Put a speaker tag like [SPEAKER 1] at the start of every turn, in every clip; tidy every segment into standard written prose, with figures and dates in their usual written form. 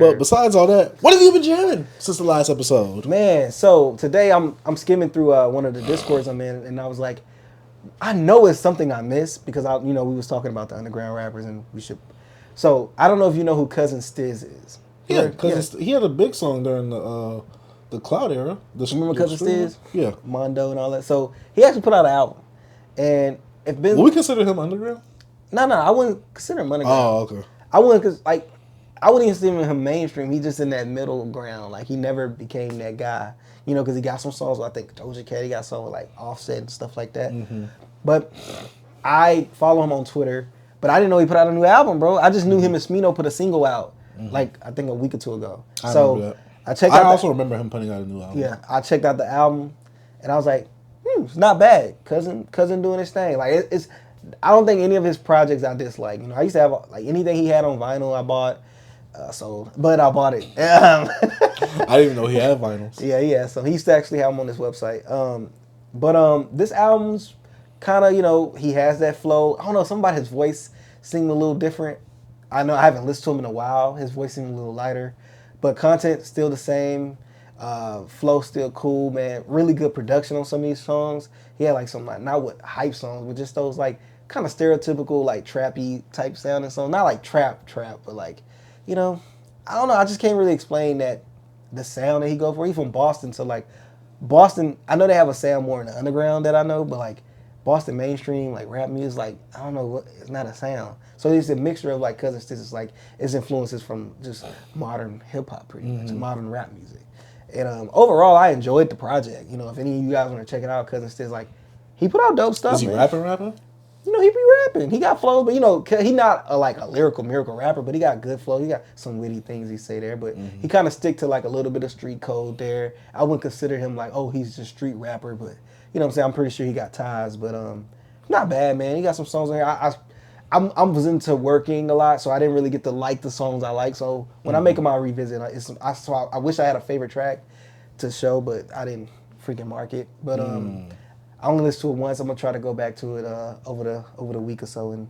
[SPEAKER 1] But besides all that, what have you been jamming since the last episode?
[SPEAKER 2] Man, so today I'm skimming through one of the Discords I'm in, and I was like, I know it's something I missed because we was talking about the underground rappers and we should. So I don't know if you know who Cousin Stizz is.
[SPEAKER 1] Yeah, because he had a big song during the Cloud era.
[SPEAKER 2] Remember Cousin Stizz?
[SPEAKER 1] Yeah,
[SPEAKER 2] Mondo and all that. So he actually put out an album, and it been.
[SPEAKER 1] Would we consider him underground?
[SPEAKER 2] No, I wouldn't consider him underground.
[SPEAKER 1] Oh, okay.
[SPEAKER 2] I wouldn't I wouldn't even consider him mainstream. He's just in that middle ground. Like he never became that guy. Because he got some songs with, I think, Doja Cat. He got songs with like Offset and stuff like that. Mm-hmm. But I follow him on Twitter. But I didn't know he put out a new album, bro. I just knew him and Smino put a single out, like I think a week or two ago.
[SPEAKER 1] I remember that. I also remember him putting out a new album.
[SPEAKER 2] Yeah, I checked out the album, and I was like, it's not bad. Cousin doing his thing. Like it's. I don't think any of his projects I dislike. I used to have like anything he had on vinyl I bought. But I bought it.
[SPEAKER 1] I didn't even know he had vinyls.
[SPEAKER 2] Yeah. So he used to actually have them on his website. But this album's kind of, he has that flow. I don't know, something about his voice seemed a little different. I know I haven't listened to him in a while. His voice seemed a little lighter. But content still the same. Flow still cool, man. Really good production on some of these songs. He had like some, like, not with hype songs, but just those like kind of stereotypical like trappy type sounding songs. Not like trap, but like, I don't know. I just can't really explain that the sound that he go for. He's from Boston, so like Boston, I know they have a sound more in the underground that I know, but like Boston mainstream, like rap music, like I don't know, it's not a sound. So it's a mixture of like Cousin Stizz, it's like it's influences from just modern hip hop, pretty much, modern rap music. And overall, I enjoyed the project. If any of you guys want to check it out, Cousin Stizz, like he put out dope stuff.
[SPEAKER 1] Is he
[SPEAKER 2] man.
[SPEAKER 1] rapping?
[SPEAKER 2] He be rapping. He got flow, but he not a lyrical miracle rapper, but he got good flow. He got some witty things he say there, but he kind of stick to like a little bit of street code there. I wouldn't consider him like, oh, he's just street rapper, but what I'm saying? I'm pretty sure he got ties, but not bad, man. He got some songs on here. I was into working a lot, so I didn't really get to like the songs I like. So when I make them, I'll revisit. I wish I had a favorite track to show, but I didn't freaking mark it. But I only listened to it once. I'm gonna try to go back to it over the week or so and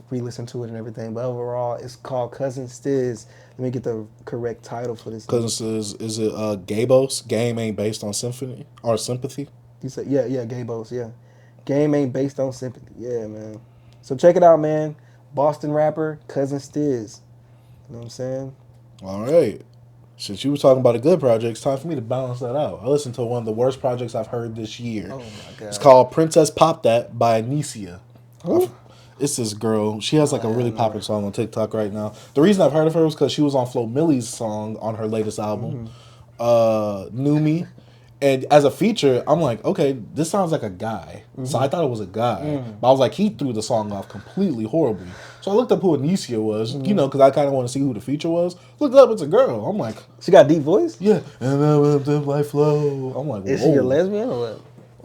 [SPEAKER 2] re-listen to it and everything. But overall, it's called Cousin Stizz. Let me get the correct title for this.
[SPEAKER 1] Cousin Stizz, is it GABOS? Game ain't based on symphony or sympathy?
[SPEAKER 2] You said yeah, GABOS, yeah. Game ain't based on sympathy. Yeah, man. So check it out, man. Boston rapper, Cousin Stizz. You know what I'm saying?
[SPEAKER 1] All right. Since you were talking about a good project, it's time for me to balance that out. I listened to one of the worst projects I've heard this year.
[SPEAKER 2] Oh, my God.
[SPEAKER 1] It's called Princess Pop That by Anycia. It's this girl. She has like a really popular song on TikTok right now. The reason I've heard of her was because she was on Flo Milli's song on her latest album, New Me. And as a feature, I'm like, okay, this sounds like a guy. So I thought it was a guy. But I was like, he threw the song off completely horribly. So I looked up who Anycia was, because I kind of want to see who the feature was. Looked up, it's a girl. I'm like,
[SPEAKER 2] she got a deep voice?
[SPEAKER 1] Yeah. And I went up like Flo. I'm like, whoa.
[SPEAKER 2] Is she a lesbian or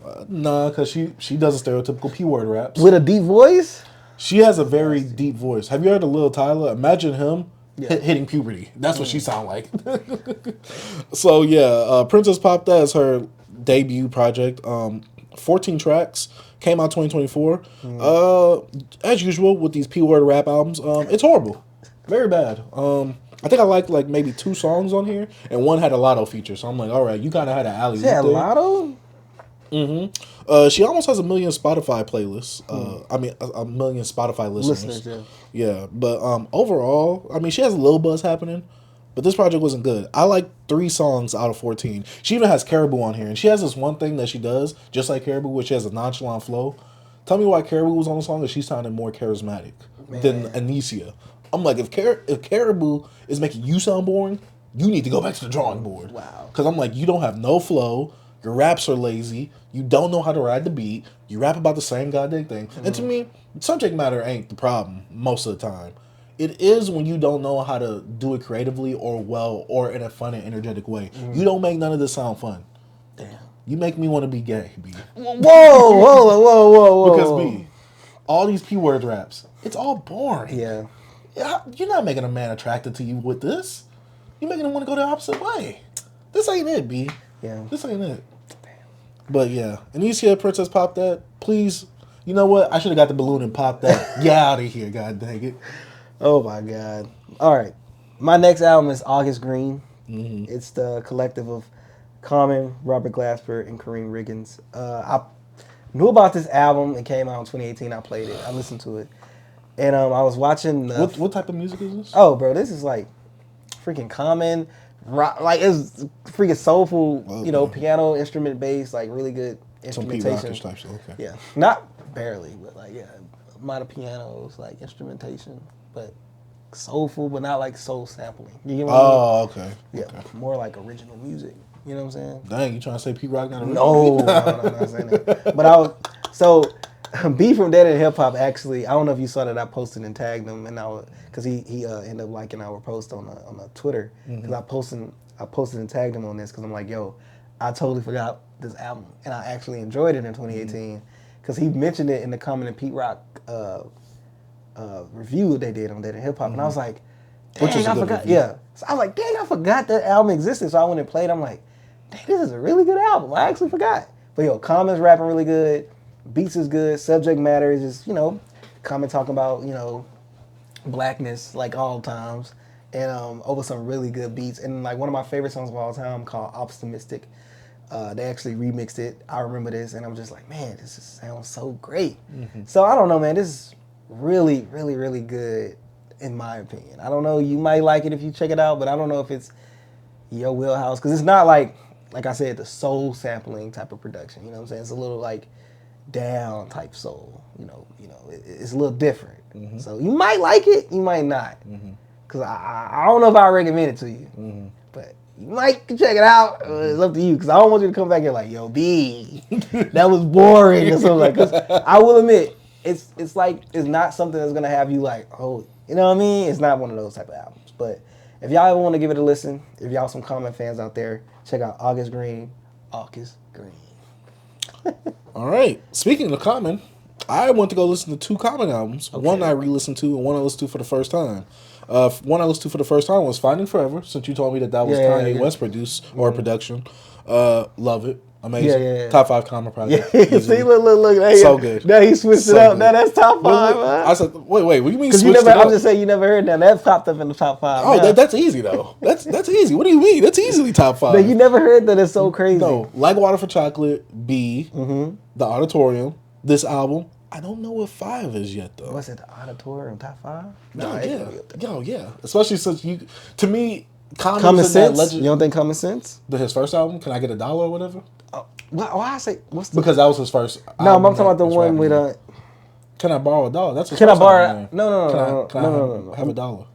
[SPEAKER 2] what?
[SPEAKER 1] Nah, because she does a stereotypical P-word raps.
[SPEAKER 2] With a deep voice?
[SPEAKER 1] She has a very deep voice. Have you heard of Lil Tyler? Imagine him hitting puberty. That's what she sound like. So yeah, Princess Pop That is her debut project. 14 tracks. Came out 2024. As usual with these P-word rap albums, it's horrible. Very bad. I think I liked like maybe 2 songs on here, and one had a Lotto feature. So I'm like, all right, you kind of had an alley.
[SPEAKER 2] She had Lotto?
[SPEAKER 1] She almost has 1 million Spotify playlists. A million Spotify listeners. Yeah, but overall, she has a little buzz happening, but this project wasn't good. I like 3 songs out of 14. She even has Caribou on here, and she has this one thing that she does, just like Caribou, which has a nonchalant flow. Tell me why Caribou was on the song, and she sounded more charismatic than Anycia. I'm like, if Caribou is making you sound boring, you need to go back to the drawing board.
[SPEAKER 2] Wow.
[SPEAKER 1] Because I'm like, you don't have no flow. Your raps are lazy. You don't know how to ride the beat. You rap about the same goddamn thing. And to me, subject matter ain't the problem most of the time. It is when you don't know how to do it creatively or well or in a fun and energetic way. You don't make none of this sound fun.
[SPEAKER 2] Damn.
[SPEAKER 1] You make me want to be gay, B.
[SPEAKER 2] Whoa.
[SPEAKER 1] Because, B, all these P-word raps, it's all boring.
[SPEAKER 2] Yeah.
[SPEAKER 1] You're not making a man attracted to you with this. You're making him want to go the opposite way. This ain't it, B.
[SPEAKER 2] Yeah.
[SPEAKER 1] This ain't it. But yeah, Anycia, Princess Pop That. Please, you know what? I should have got the balloon and popped that. Get out of here, god dang it.
[SPEAKER 2] Oh my God. All right. My next album is August Greene.
[SPEAKER 1] Mm-hmm.
[SPEAKER 2] It's the collective of Common, Robert Glasper, and Kareem Riggins. I knew about this album. It came out in 2018. I played it. I listened to it. And I was watching...
[SPEAKER 1] What type of music is this?
[SPEAKER 2] Oh, bro, this is like freaking Common. Rock, like, it's freaking soulful,
[SPEAKER 1] Okay.
[SPEAKER 2] you know, piano, instrument bass, like really good instrumentation.
[SPEAKER 1] Some Pete Rockish type shit, okay.
[SPEAKER 2] Yeah. Not barely, but like, yeah. A lot of pianos, like instrumentation. But soulful, but not like soul sampling. You get what I mean?
[SPEAKER 1] Oh, okay.
[SPEAKER 2] Yeah,
[SPEAKER 1] Okay.
[SPEAKER 2] more like original music. You know what I'm saying?
[SPEAKER 1] Dang, you trying to say Pete Rock not a
[SPEAKER 2] No, I'm not saying that. But I was so B from Dead and Hip Hop. Actually, I don't know if you saw that I posted and tagged him, and because he ended up liking our post on the Twitter because I posted and tagged him on this because I'm like, yo, I totally forgot this album, and I actually enjoyed it in 2018 because he mentioned it in the Common and Pete Rock review they did on Dead and Hip Hop, and I was like, dang, I forgot. Review. Yeah, so I was like, dang, I forgot that album existed. So I went and played. I'm like, dang, this is a really good album. I actually forgot. But yo, Common's rapping really good. Beats is good. Subject matter is just, you know, Common talking about, you know, blackness like all times. And over some really good beats. And like one of my favorite songs of all time called Optimistic. They actually remixed it. I remember this and I'm just like, man, this just sounds so great. So I don't know, man. This is really, really, really good in my opinion. I don't know. You might like it if you check it out, but I don't know if it's your wheelhouse. Because it's not like I said, the soul sampling type of production. You know what I'm saying? It's a little like down type soul. You know, it's a little different. So you might like it, you might not. Because I don't know if I recommend it to you. But you might check it out. It's up to you. Because I don't want you to come back here like, yo, B, that was boring or something like that. Because I will admit, it's like, it's not something that's going to have you like, oh, you know what I mean? It's not one of those type of albums. But if y'all ever want to give it a listen, if y'all some Common fans out there, check out August Greene. August Greene.
[SPEAKER 1] All right. Speaking of Common, I went to go listen to 2 Common albums. Okay. One I re-listened to and one I listened to for the first time. One I listened to for the first time was Finding Forever, since you told me that was Kanye West produced or production. Love it. Amazing. Top 5 Common project.
[SPEAKER 2] See, look. Hey,
[SPEAKER 1] so good.
[SPEAKER 2] Now he switched it up. Good. Now that's top 5.
[SPEAKER 1] I said, wait, what do you mean
[SPEAKER 2] switched it up? I'm just saying you never heard that. That's popped up in the top 5.
[SPEAKER 1] Oh, that's easy, though. That's easy. What do you mean? That's easily top 5.
[SPEAKER 2] No, you never heard that. It's so crazy.
[SPEAKER 1] No. Like Water for Chocolate, B, The Auditorium, this album. I don't know what 5 is yet, though.
[SPEAKER 2] What's it, The Auditorium, top 5?
[SPEAKER 1] No, yeah. Especially since to me,
[SPEAKER 2] Common Sense? You don't think Common Sense?
[SPEAKER 1] His first album, Can I Get $1 or whatever?
[SPEAKER 2] Why I say what's the?
[SPEAKER 1] Because that was his first.
[SPEAKER 2] No, I'm talking about the one with
[SPEAKER 1] Can I borrow $1? That's his
[SPEAKER 2] Can
[SPEAKER 1] first
[SPEAKER 2] I borrow?
[SPEAKER 1] album,
[SPEAKER 2] No.
[SPEAKER 1] Have $1.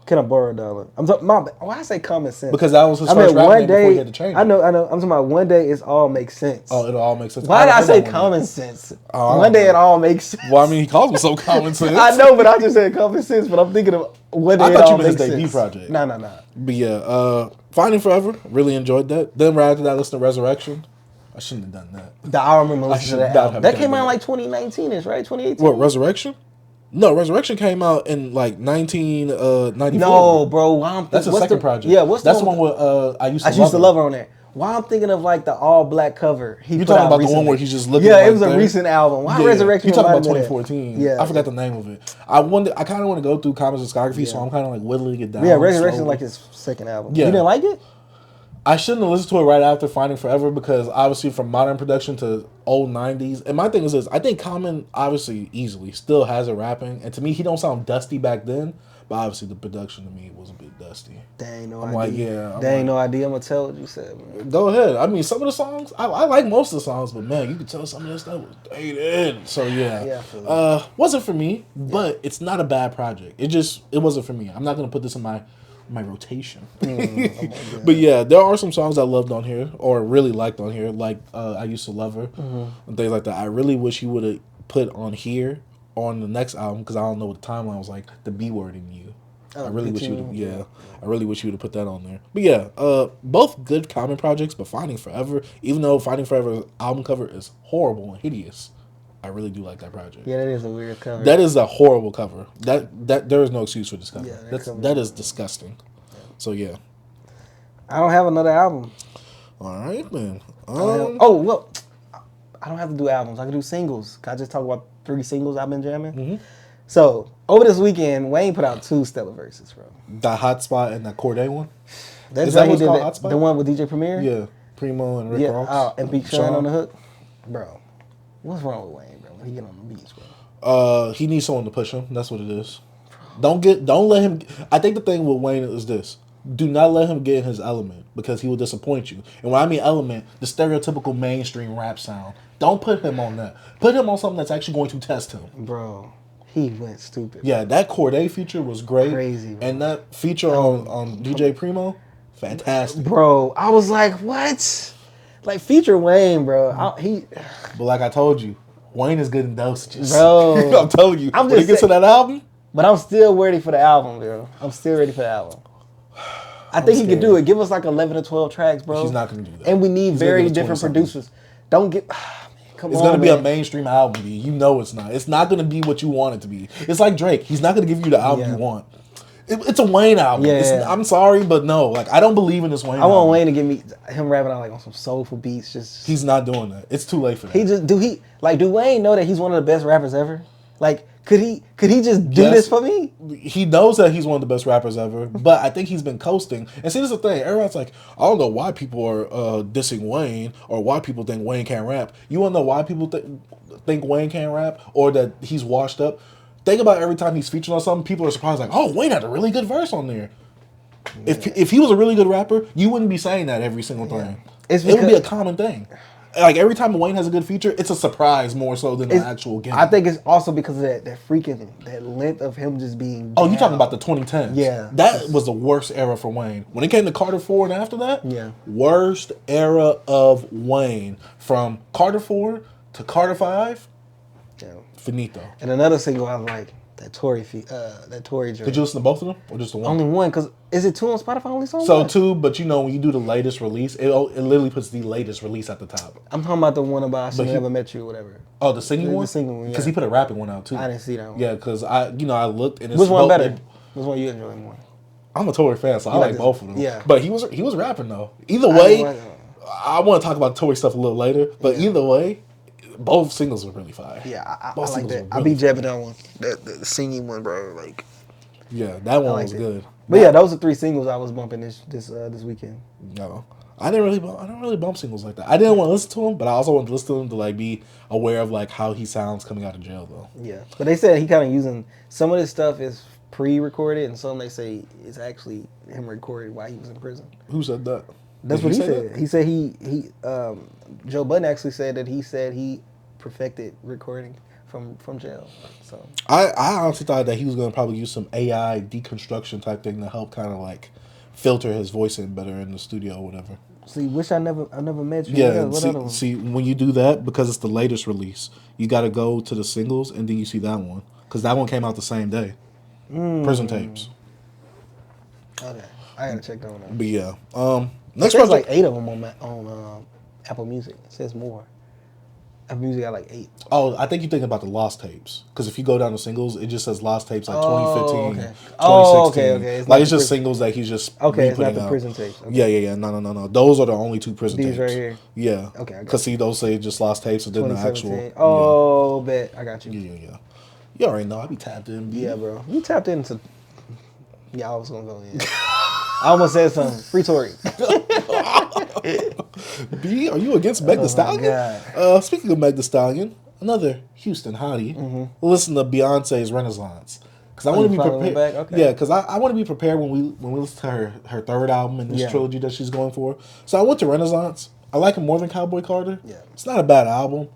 [SPEAKER 2] Can I borrow $1? I'm talking. Why I say Common Sense?
[SPEAKER 1] Because that was his first rap name before he had to change it.
[SPEAKER 2] I know. I'm talking about One Day It All Makes Sense.
[SPEAKER 1] Oh, it'll all make sense.
[SPEAKER 2] Why did I say Common Sense? One Day It All Makes Sense.
[SPEAKER 1] Well, I mean, he calls me so Common Sense.
[SPEAKER 2] I know, but I just said Common Sense. But I'm thinking of One Day It All Makes Sense. I thought you meant his debut project. No.
[SPEAKER 1] But yeah, Finding Forever, really enjoyed that. Then right after that, I listened to Resurrection. I shouldn't have done that.
[SPEAKER 2] I remember listening to that album. That came out like 2019-ish, right? 2018?
[SPEAKER 1] What, Resurrection? No, Resurrection came out in like 1994.
[SPEAKER 2] No, bro.
[SPEAKER 1] That's the second project.
[SPEAKER 2] Yeah,
[SPEAKER 1] that's the one with I used to
[SPEAKER 2] love her on there. Why I'm thinking of like the all black cover.
[SPEAKER 1] You talking about the one where he's just looking?
[SPEAKER 2] Yeah, it was a recent album. Why Resurrection?
[SPEAKER 1] You talking about 2014?
[SPEAKER 2] Yeah,
[SPEAKER 1] I forgot the name of it. I kind of want to go through Common's discography, so I'm kind of like whittling it down.
[SPEAKER 2] Yeah, Resurrection is like his second album. Yeah. You didn't like it?
[SPEAKER 1] I shouldn't have listened to it right after Finding Forever because obviously from modern production to old 90s. And my thing is this, I think Common obviously easily still has it rapping. And to me, he don't sound dusty back then. But obviously the production to me was a bit dusty.
[SPEAKER 2] Dang, no
[SPEAKER 1] idea.
[SPEAKER 2] No idea. I'm going to tell what you said, man.
[SPEAKER 1] Go ahead. I mean, some of the songs, I like most of the songs. But man, you could tell some of this stuff was dated. So yeah. Wasn't for me, but it's not a bad project. It wasn't for me. I'm not going to put this in my rotation. But yeah, there are some songs I loved on here or really liked on here, like I Used to Love Her and things like that. I really wish he would have put on here on the next album because I don't know what the timeline was like, the B word in you. I really wish you would have I really wish you would have put that on there. But yeah, both good Common projects, but Finding Forever, even though Finding Forever's album cover is horrible and hideous, I really do like that project.
[SPEAKER 2] Yeah, that is a weird cover.
[SPEAKER 1] That is a horrible cover. That there is no excuse for this cover. Yeah, that is disgusting. Yeah. So yeah.
[SPEAKER 2] I don't have another album.
[SPEAKER 1] All right, man.
[SPEAKER 2] I don't have to do albums. I can do singles. Can I just talk about 3 singles I've been jamming? So over this weekend, Wayne put out 2 stellar verses, bro.
[SPEAKER 1] The Hotspot and the Cordae one.
[SPEAKER 2] That's
[SPEAKER 1] Is that
[SPEAKER 2] he
[SPEAKER 1] what's
[SPEAKER 2] did
[SPEAKER 1] called
[SPEAKER 2] that,
[SPEAKER 1] Hotspot?
[SPEAKER 2] the one with DJ Premier.
[SPEAKER 1] Yeah, Primo and Rick Ross.
[SPEAKER 2] And Big Sean on the hook, bro. What's wrong with Wayne, bro? When he get on the beats,
[SPEAKER 1] bro. He needs someone to push him. That's what it is. Don't let him. I think the thing with Wayne is this: do not let him get in his element because he will disappoint you. And when I mean element, the stereotypical mainstream rap sound. Don't put him on that. Put him on something that's actually going to test him.
[SPEAKER 2] Bro, he went stupid.
[SPEAKER 1] Yeah, that Cordae feature was great.
[SPEAKER 2] Crazy, bro.
[SPEAKER 1] And that feature on DJ Primo, fantastic.
[SPEAKER 2] Bro, I was like, what? Like, feature Wayne, bro.
[SPEAKER 1] But like I told you, Wayne is good in dosages.
[SPEAKER 2] Bro.
[SPEAKER 1] I'm telling you.
[SPEAKER 2] I'm
[SPEAKER 1] when he gets to that album.
[SPEAKER 2] But I'm still ready for the album, bro. I'm still ready for the album. I think he could do it. Give us like 11 or 12 tracks, bro.
[SPEAKER 1] He's not going to do that.
[SPEAKER 2] And we need very different producers. Don't get... Come
[SPEAKER 1] it's
[SPEAKER 2] on,
[SPEAKER 1] going to be
[SPEAKER 2] man.
[SPEAKER 1] a mainstream album, B. You know it's not. It's not going to be what you want it to be. It's like Drake. He's not going to give you the album you want. It's a Wayne album.
[SPEAKER 2] Yeah.
[SPEAKER 1] I'm sorry, but no. Like, I don't believe in this Wayne album.
[SPEAKER 2] I want Wayne to give me him rapping out like on some soulful beats. Just
[SPEAKER 1] he's not doing that. It's too late for that.
[SPEAKER 2] Do Wayne know that he's one of the best rappers ever? Like, could he just do this for me?
[SPEAKER 1] He knows that he's one of the best rappers ever, but I think he's been coasting. And see, this is the thing. Everyone's like, I don't know why people are dissing Wayne or why people think Wayne can't rap. You want to know why people think Wayne can't rap or that he's washed up? Think about every time he's featured on something, people are surprised like, oh, Wayne had a really good verse on there. Yeah. If he was a really good rapper, you wouldn't be saying that every single thing. It would be a common thing. Like, every time Wayne has a good feature, it's a surprise more so than the actual game.
[SPEAKER 2] I think it's also because of that length of him just being
[SPEAKER 1] Oh, you talking about the 2010s.
[SPEAKER 2] Yeah.
[SPEAKER 1] That was the worst era for Wayne. When it came to Carter 4 and after that,
[SPEAKER 2] yeah,
[SPEAKER 1] worst era of Wayne. From Carter 4 to Carter 5, finito.
[SPEAKER 2] And another single I like, that Tory joint.
[SPEAKER 1] Did you listen to both of them or just the one?
[SPEAKER 2] Only one, because is it 2 on Spotify? Only song?
[SPEAKER 1] So 2, but you know when you do the latest release, it literally puts the latest release at the top.
[SPEAKER 2] I'm talking about the one about I Should Never Met You or whatever.
[SPEAKER 1] Oh, the singing one?
[SPEAKER 2] The singing one,
[SPEAKER 1] because he put a rapping one out too.
[SPEAKER 2] I didn't see that one.
[SPEAKER 1] Yeah, because I looked and it's
[SPEAKER 2] which one better? Which one you enjoy more?
[SPEAKER 1] I'm a Tory fan, so I like both of them.
[SPEAKER 2] Yeah,
[SPEAKER 1] but he was rapping though. Either way, I want to talk about Tory stuff a little later. But either way, both singles were really fire.
[SPEAKER 2] Yeah, I like that. I be jabbing that one, the singing one, bro. Like,
[SPEAKER 1] yeah, that one was good.
[SPEAKER 2] But yeah, those are 3 singles I was bumping this weekend.
[SPEAKER 1] No, I don't really bump singles like that. I didn't want to listen to him, but I also wanted to listen to him to like be aware of like how he sounds coming out of jail though.
[SPEAKER 2] Yeah, but they said he kind of using some of this stuff is pre-recorded, and some they say it's actually him recorded while he was in prison.
[SPEAKER 1] Who said that?
[SPEAKER 2] That's what he said. That? He said he Joe Budden actually said that he perfected recording from jail. So
[SPEAKER 1] I honestly thought that he was gonna probably use some AI deconstruction type thing to help kind of like filter his voice in better in the studio or whatever.
[SPEAKER 2] See, wish I never met you.
[SPEAKER 1] Yeah, see when you do that, because it's the latest release, you got to go to the singles and then you see that one because that one came out the same day. Prison Tapes.
[SPEAKER 2] Okay, I gotta check that one out.
[SPEAKER 1] But yeah,
[SPEAKER 2] next there's like 8 of them on Apple Music. It says more. Apple Music got like 8.
[SPEAKER 1] Oh, I think you're thinking about the Lost Tapes. Because if you go down to singles, it just says Lost Tapes like 2015,
[SPEAKER 2] okay.
[SPEAKER 1] 2016.
[SPEAKER 2] Okay.
[SPEAKER 1] It's just singles that he's just
[SPEAKER 2] it's not the Prison Tapes. Okay.
[SPEAKER 1] Yeah. No. Those are the only 2 Prison Tapes.
[SPEAKER 2] These right here?
[SPEAKER 1] Yeah.
[SPEAKER 2] Okay.
[SPEAKER 1] Because see, those say just Lost Tapes and then the actual.
[SPEAKER 2] Oh, bet. I got you.
[SPEAKER 1] Yeah. You already know. I be tapped in. B.
[SPEAKER 2] Yeah, bro. You tapped into... Yeah, I was going to go in. I almost said something. Free Tory.
[SPEAKER 1] B, are you against Meg Thee Stallion? Speaking of Meg Thee Stallion, another Houston hottie. Listen to Beyonce's Renaissance. Because I want to be prepared. Okay. Yeah, because I want to be prepared when we listen to her 3rd album in this trilogy that she's going for. So I went to Renaissance. I like it more than Cowboy Carter. Yeah. It's not a bad album.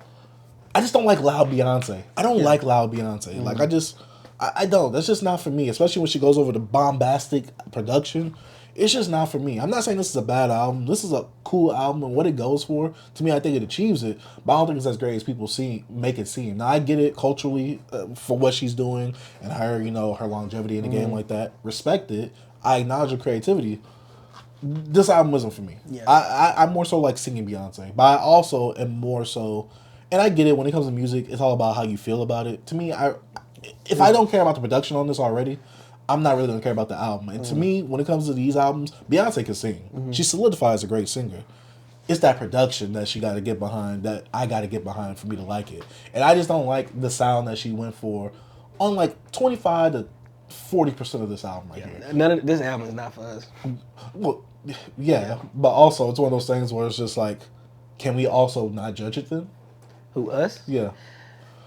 [SPEAKER 1] I just don't like loud Beyonce. I don't like loud Beyonce. Like, I don't. That's just not for me. Especially when she goes over the bombastic production. It's just not for me. I'm not saying this is a bad album. This is a cool album, and what it goes for, to me, I think it achieves it. But I don't think it's as great as people make it seem. Now, I get it culturally for what she's doing and her, her longevity in the game like that. Respect it. I acknowledge her creativity. This album wasn't for me. Yeah. I'm more so like singing Beyonce, but I also am more so, and I get it when it comes to music. It's all about how you feel about it. To me, if I don't care about the production on this already, I'm not really going to care about the album. And to me, when it comes to these albums, Beyonce can sing. She solidifies as a great singer. It's that production that she got to get behind, that I got to get behind for me to like it. And I just don't like the sound that she went for on like 25 to 40% of this album right here.
[SPEAKER 2] None of this album is not for us.
[SPEAKER 1] Well, yeah, but also it's one of those things where it's just like, can we also not judge it then?
[SPEAKER 2] Who, us?
[SPEAKER 1] Yeah.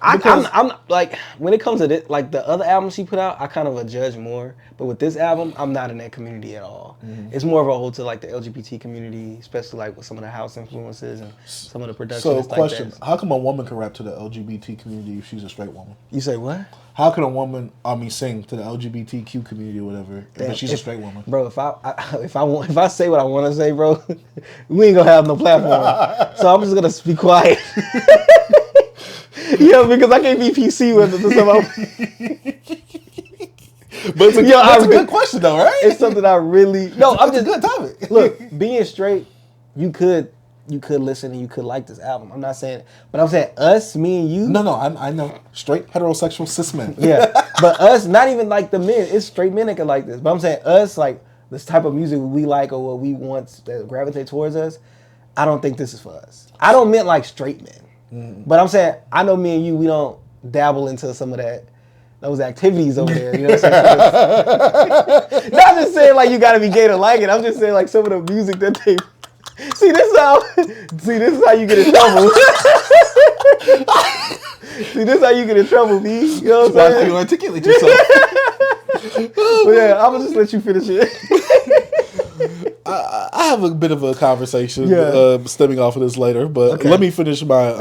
[SPEAKER 2] I'm like, when it comes to this, like the other albums she put out, I kind of a judge more. But with this album, I'm not in that community at all. Mm-hmm. It's more of a ode to like the LGBT community, especially like with some of the house influences and some of the production.
[SPEAKER 1] So, question: how come a woman can rap to the LGBT community if she's a straight woman?
[SPEAKER 2] You say what?
[SPEAKER 1] How can a woman, sing to the LGBTQ community or whatever if she's a straight woman?
[SPEAKER 2] Bro, if I say what I want to say, bro, we ain't gonna have no platform. So I'm just gonna be quiet. Yeah, because I can't be PC with it.
[SPEAKER 1] But it's a good question, though, right?
[SPEAKER 2] It's something I really... No, I'm just...
[SPEAKER 1] a good topic.
[SPEAKER 2] Look, being straight, you could listen and you could like this album. I'm not saying... But I'm saying us, me and you...
[SPEAKER 1] No, I know. Straight, heterosexual, cis men.
[SPEAKER 2] Yeah. But us, not even like the men. It's straight men that can like this. But I'm saying us, like, this type of music we like or what we want that gravitate towards us, I don't think this is for us. I don't mean like straight men. Mm-hmm. But I'm saying, I know me and you, we don't dabble into some of those activities over there. You know what I'm saying? Not just saying like you gotta be gay to like it. I'm just saying like some of the music that they see. This is how you get in trouble. See, this is how you get in trouble, B. You know what I'm saying?
[SPEAKER 1] How you articulate yourself.
[SPEAKER 2] But yeah, I'm gonna just let you finish it.
[SPEAKER 1] I have a bit of a conversation stemming off of this later, but let me finish my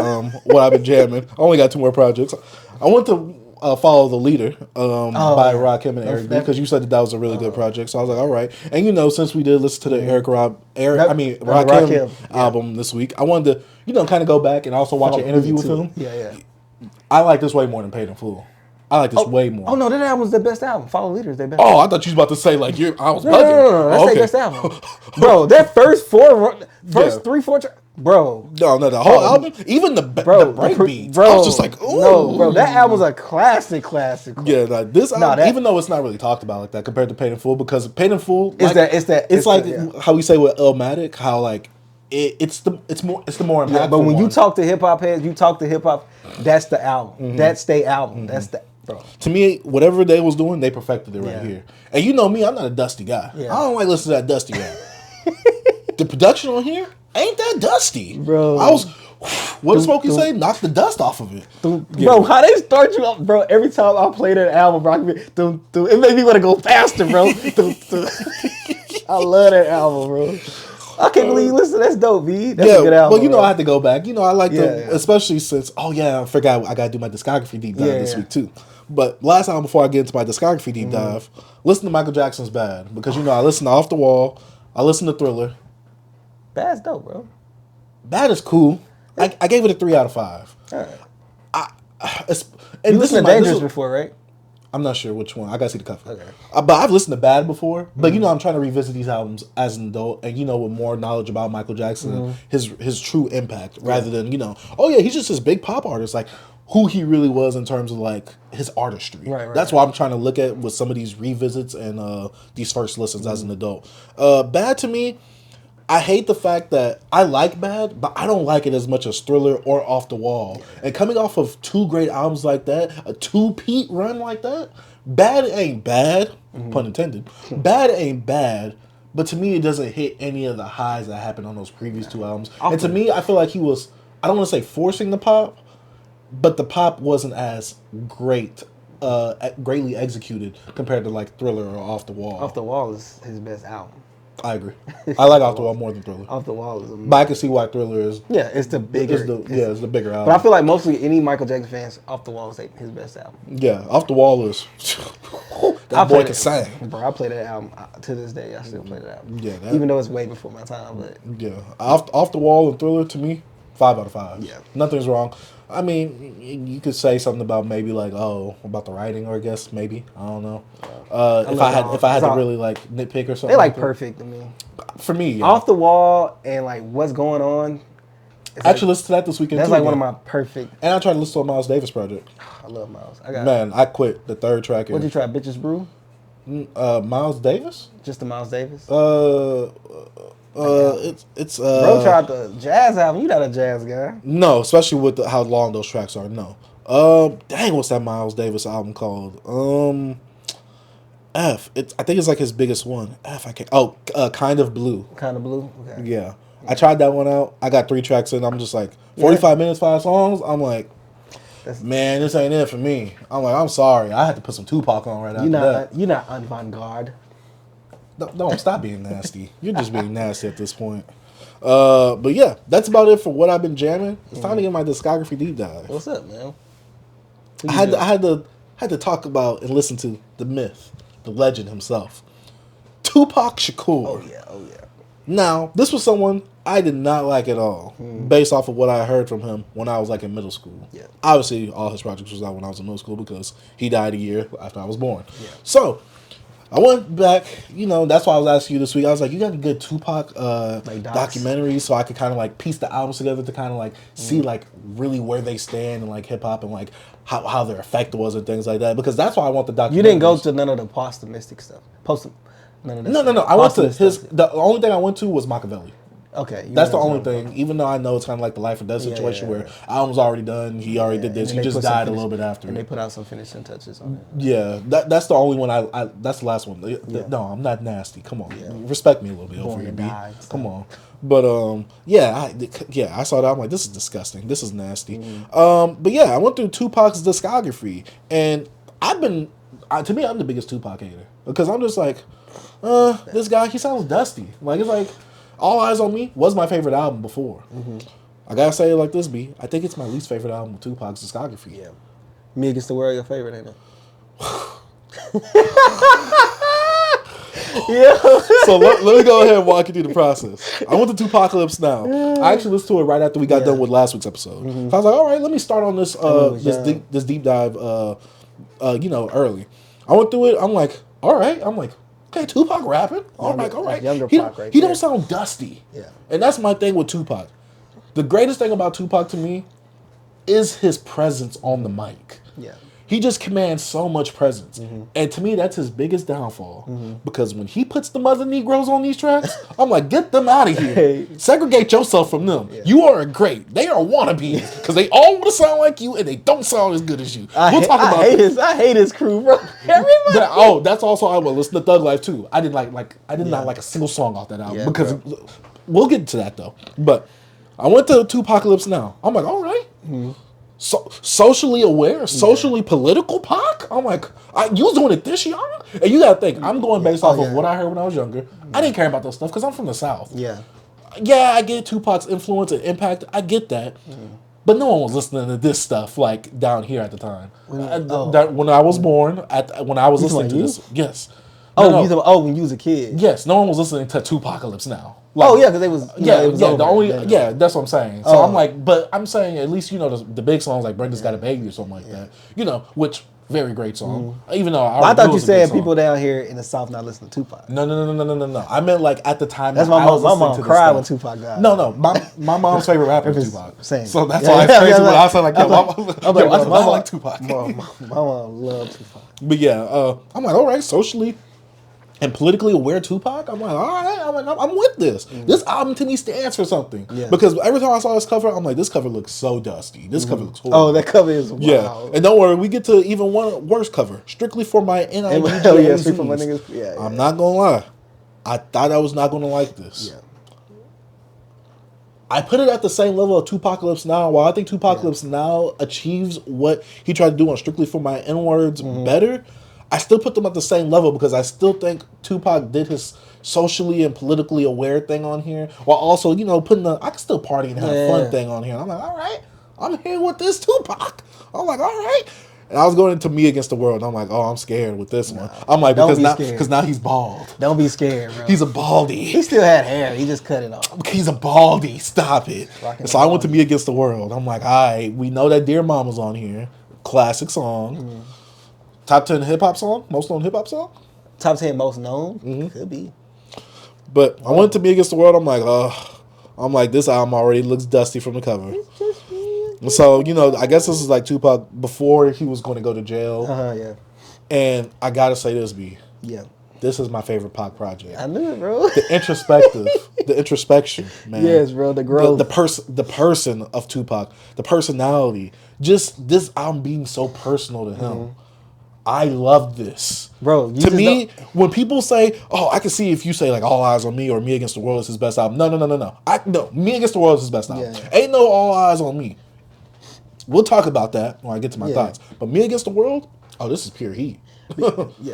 [SPEAKER 1] what I've been jamming. I only got 2 more projects. I want to follow The Leader by Rakim and Eric B, because you said that was a really good project. So I was like, all right. And since we did listen to the Rakim album this week, I wanted to kind of go back and also watch an interview with him.
[SPEAKER 2] Yeah.
[SPEAKER 1] I like this way more than Paid in Full. I like this way more.
[SPEAKER 2] Oh no, that album's the best album. Follow Leader is their best.
[SPEAKER 1] Oh, I thought you was about to say like I was bugging.
[SPEAKER 2] No, that's their best album, bro. That first 3-4 tracks, bro.
[SPEAKER 1] No, the whole album, even the breakbeats.
[SPEAKER 2] Bro,
[SPEAKER 1] I was just like, ooh.
[SPEAKER 2] No, bro, that album's a classic.
[SPEAKER 1] Yeah, like this album, even though it's not really talked about like that compared to Paid in Full, because Paid in Full, it's like how we say with Illmatic, how like it's the more impactful.
[SPEAKER 2] Yeah, but when you talk to hip hop heads, that's the album. Mm-hmm. That's their album. Mm-hmm. That's the. Bro.
[SPEAKER 1] To me, whatever they was doing, they perfected it right here. And you know me, I'm not a dusty guy. Yeah. I don't like listening to that dusty guy. The production on here ain't that dusty.
[SPEAKER 2] Bro.
[SPEAKER 1] What does Smokey say? Knock the dust off of it.
[SPEAKER 2] Bro, how they start you up, bro, every time I play that album, bro, it made me want to go faster, bro. I love that album, bro. I can't believe you listen. That's dope, V. That's a good album.
[SPEAKER 1] Well, I had to go back. I like them, especially since, I forgot I got to do my discography deep dive this week, too. But last time before I get into my discography deep dive, listen to Michael Jackson's Bad. Because, I listen to Off the Wall. I listen to Thriller.
[SPEAKER 2] Bad's dope, bro.
[SPEAKER 1] Bad is cool. I gave it a 3 out of 5.
[SPEAKER 2] All right. You listened to Dangerous before, right?
[SPEAKER 1] I'm not sure which one. I gotta see the cover. Okay. But I've listened to Bad before. But I'm trying to revisit these albums as an adult, and with more knowledge about Michael Jackson and his true impact, rather than he's just this big pop artist, like who he really was in terms of like his artistry. Right. That's why I'm trying to look at with some of these revisits and these first listens as an adult. Bad to me, I hate the fact that I like Bad, but I don't like it as much as Thriller or Off the Wall. And coming off of 2 great albums like that, a 2-peat run like that, Bad ain't bad, pun intended. Bad ain't bad, but to me it doesn't hit any of the highs that happened on those previous 2 albums. And to me, I feel like he was, I don't want to say forcing the pop, but the pop wasn't as greatly executed compared to like Thriller or Off the Wall.
[SPEAKER 2] Off the Wall is his best album.
[SPEAKER 1] I agree. I like Off the Wall more than Thriller.
[SPEAKER 2] Off the Wall is amazing.
[SPEAKER 1] But I can see why Thriller is.
[SPEAKER 2] Yeah, it's the bigger.
[SPEAKER 1] It's the bigger album.
[SPEAKER 2] But I feel like mostly any Michael Jackson fans, Off the Wall is his best album.
[SPEAKER 1] Yeah, Off the Wall is. That boy can sing.
[SPEAKER 2] Bro, I play that album to this day. I still play that album.
[SPEAKER 1] Yeah,
[SPEAKER 2] even though it's way before my time, but
[SPEAKER 1] yeah, Off the Wall and Thriller to me, 5 out of 5.
[SPEAKER 2] Yeah,
[SPEAKER 1] nothing's wrong. I mean, you could say something about maybe like, about the writing, or I guess maybe I don't know. If I had to really like nitpick or something,
[SPEAKER 2] they like perfect to me.
[SPEAKER 1] For me, yeah.
[SPEAKER 2] Off the Wall and like What's Going On.
[SPEAKER 1] I actually listened to that this weekend.
[SPEAKER 2] That's
[SPEAKER 1] too,
[SPEAKER 2] like one of my perfect.
[SPEAKER 1] And I tried to listen to a Miles Davis project.
[SPEAKER 2] I love Miles.
[SPEAKER 1] I quit the 3rd track.
[SPEAKER 2] What'd you try? Bitches Brew.
[SPEAKER 1] Miles Davis.
[SPEAKER 2] Just the Miles Davis.
[SPEAKER 1] It's
[SPEAKER 2] Bro tried the jazz album. You not a jazz guy.
[SPEAKER 1] No, especially with how long those tracks are. No, Dang, what's that Miles Davis album called? F. I think it's like his biggest one. F. I can't. Oh, Kind of Blue.
[SPEAKER 2] Kind of Blue. Okay.
[SPEAKER 1] Yeah. I tried that one out. I got 3 tracks in. I'm just like 45 minutes, 5 songs. I'm like, man, this ain't it for me. I'm like, I'm sorry. I had to put some Tupac on right after that.
[SPEAKER 2] You're not avant-garde.
[SPEAKER 1] Don't stop being nasty. You're just being nasty at this point. But yeah, that's about it for what I've been jamming. It's time to get my discography deep dive.
[SPEAKER 2] What's up, man?
[SPEAKER 1] I had to talk about and listen to the myth, the legend himself, Tupac Shakur.
[SPEAKER 2] Oh yeah.
[SPEAKER 1] Now, this was someone I did not like at all, based off of what I heard from him when I was like in middle school.
[SPEAKER 2] Yeah.
[SPEAKER 1] Obviously, all his projects was out when I was in middle school because he died a year after I was born.
[SPEAKER 2] Yeah.
[SPEAKER 1] So, I went back, that's why I was asking you this week. I was like, you got a good Tupac documentary, so I could kind of like piece the albums together to kind of like see like really where they stand in like hip hop and like how their effect was and things like that. Because that's why I want the documentary.
[SPEAKER 2] You didn't go to none of the posthumistic stuff. None of that.
[SPEAKER 1] No. I went to the only thing I went to was Makaveli.
[SPEAKER 2] Okay.
[SPEAKER 1] That's the only thing. Even though I know it's kind of like the life or death situation where album's already done, he already did this, he just died a little bit after.
[SPEAKER 2] And they put out some finishing touches on it.
[SPEAKER 1] Yeah, that's the only one that's the last one. No, I'm not nasty. Come on, respect me a little bit over here, B. Come on. But I saw that. I'm like, this is disgusting. This is nasty. But yeah, I went through Tupac's discography, and to me, I'm the biggest Tupac hater because I'm just like, this guy, he sounds dusty. Like it's like. All Eyez On Me was my favorite album before. I gotta say it like this, B. I think it's my least favorite album of Tupac's discography.
[SPEAKER 2] Yeah. Me Against the World, your favorite, ain't it?
[SPEAKER 1] Yeah. So let me go ahead and walk you through the process. I went to Tupacalypse Now. I actually listened to it right after we got done with last week's episode. So I was like, all right, let me start on this this deep dive early. I went through it. I'm like, all right. I'm like, okay, Tupac rapping. All right.
[SPEAKER 2] Younger Pac right
[SPEAKER 1] He
[SPEAKER 2] there.
[SPEAKER 1] don't sound dusty.
[SPEAKER 2] Yeah.
[SPEAKER 1] And that's my thing with Tupac. The greatest thing about Tupac to me is his presence on the mic.
[SPEAKER 2] Yeah.
[SPEAKER 1] He just commands so much presence. And to me, that's his biggest downfall. Because when he puts the Mother Negroes on these tracks, I'm like, get them out of here.
[SPEAKER 2] Hey.
[SPEAKER 1] Segregate yourself from them. Yeah. You are great. They are wannabes. Because they all want to sound like you and they don't sound as good as you.
[SPEAKER 2] I hate his crew, bro. Everybody.
[SPEAKER 1] That's also I will listen to Thug Life too. I did not like a single song off that album because we'll get into that though. But I went to Tupacalypse Now. I'm like, all right. So socially aware, socially political Pac. I'm like, you was doing it this young, and you gotta think. I'm going based off of what I heard when I was younger. I didn't care about that stuff because I'm from the South. Yeah, I get Tupac's influence and impact. I get that, but no one was listening to this stuff like down here at the time. When I was born, when I was listening to this, yes.
[SPEAKER 2] When you was a kid.
[SPEAKER 1] Yes, no one was listening to Tupacalypse Now.
[SPEAKER 2] Like, because they was
[SPEAKER 1] that's what I'm saying. So I'm like, but I'm saying at least the big songs like Brenda's Got a Baby or something like that. Which very great song. Even though
[SPEAKER 2] I thought you said people down here in the South not listen to Tupac.
[SPEAKER 1] No. I meant like at the time.
[SPEAKER 2] That's my mom cried when Tupac died.
[SPEAKER 1] No. My mom's favorite rapper is Tupac.
[SPEAKER 2] Same.
[SPEAKER 1] So that's why it's crazy when I said like, I like Tupac.
[SPEAKER 2] My mom loved Tupac.
[SPEAKER 1] But yeah, I'm like, all right, socially and politically aware Tupac, I'm like, all right, I'm with this. This album to me stands for something. Yeah. Because every time I saw this cover, I'm like, this cover looks so dusty. This cover looks horrible.
[SPEAKER 2] Oh, that cover is wild.
[SPEAKER 1] Yeah. And don't worry, we get to even one worse cover. Strictly for my N.I.G.G.A.Z. I'm not gonna lie. I thought I was not gonna like this. Yeah. I put it at the same level of Tupacalypse Now. While I think Tupacalypse Now achieves what he tried to do on Strictly for My N-Words better, I still put them at the same level because I still think Tupac did his socially and politically aware thing on here, while also, putting I can still party and have fun thing on here. And I'm like, all right, I'm here with this Tupac. I'm like, all right. And I was going into Me Against the World. And I'm like, oh, I'm scared with this one. I'm like, because now he's bald.
[SPEAKER 2] Don't be scared, bro.
[SPEAKER 1] He's a baldy.
[SPEAKER 2] He still had hair. He just cut it off.
[SPEAKER 1] He's a baldy. Stop it. So I went to Me Against the World. I'm like, all right, we know that Dear Mama's on here. Classic song. Top 10 hip hop song? Most known hip hop song?
[SPEAKER 2] Top 10 most known? Could be.
[SPEAKER 1] But I went to Me Against the World. I'm like, this album already looks dusty from the cover. So, I guess this is like Tupac before he was going to go to jail.
[SPEAKER 2] Yeah.
[SPEAKER 1] And I got to say this, B.
[SPEAKER 2] Yeah.
[SPEAKER 1] This is my favorite Pac project.
[SPEAKER 2] I knew it, bro.
[SPEAKER 1] The introspective The introspection, man.
[SPEAKER 2] Yes, bro. The growth.
[SPEAKER 1] The person of Tupac, the personality. Just this album being so personal to him. I love this.
[SPEAKER 2] Bro,
[SPEAKER 1] to me, when people say, "Oh, I can see if you say like All Eyes on Me or Me Against the World is his best album." No. No, Me Against the World is his best album. Yeah. Ain't no All Eyes on Me. We'll talk about that when I get to my thoughts. But Me Against the World, oh, this is pure heat.